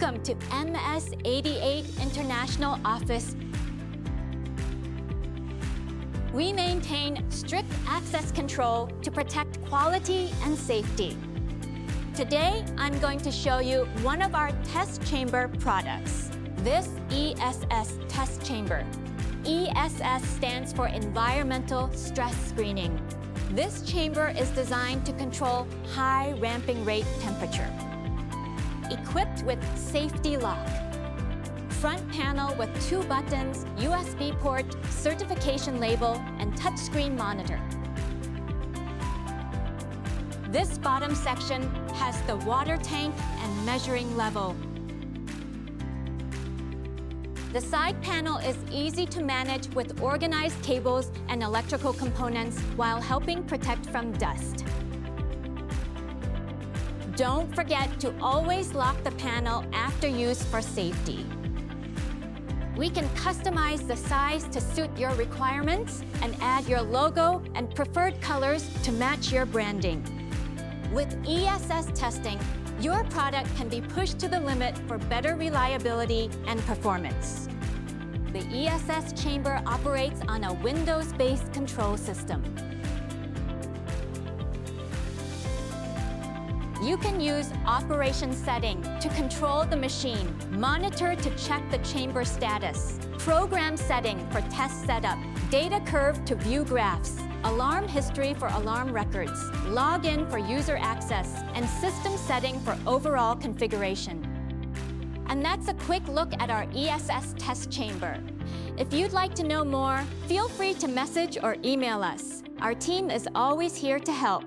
Welcome to MS88 International Office. We maintain strict access control to protect quality and safety. Today, I'm going to show you one of our test chamber products, this ESS test chamber. ESS stands for Environmental Stress Screening. This chamber is designed to control high ramping rate temperature. Equipped with safety lock. Front panel with 2 buttons, USB port, certification label, and touchscreen monitor. This bottom section has the water tank and measuring level. The side panel is easy to manage with organized cables and electrical components while helping protect from dust. Don't forget to always lock the panel after use for safety. We can customize the size to suit your requirements and add your logo and preferred colors to match your branding. With ESS testing, your product can be pushed to the limit for better reliability and performance. The ESS chamber operates on a Windows-based control system. You can use Operation Setting to control the machine, Monitor to check the chamber status, Program Setting for test setup, Data Curve to view graphs, Alarm History for alarm records, Login for user access, and System Setting for overall configuration. And that's a quick look at our ESS test chamber. If you'd like to know more, feel free to message or email us. Our team is always here to help.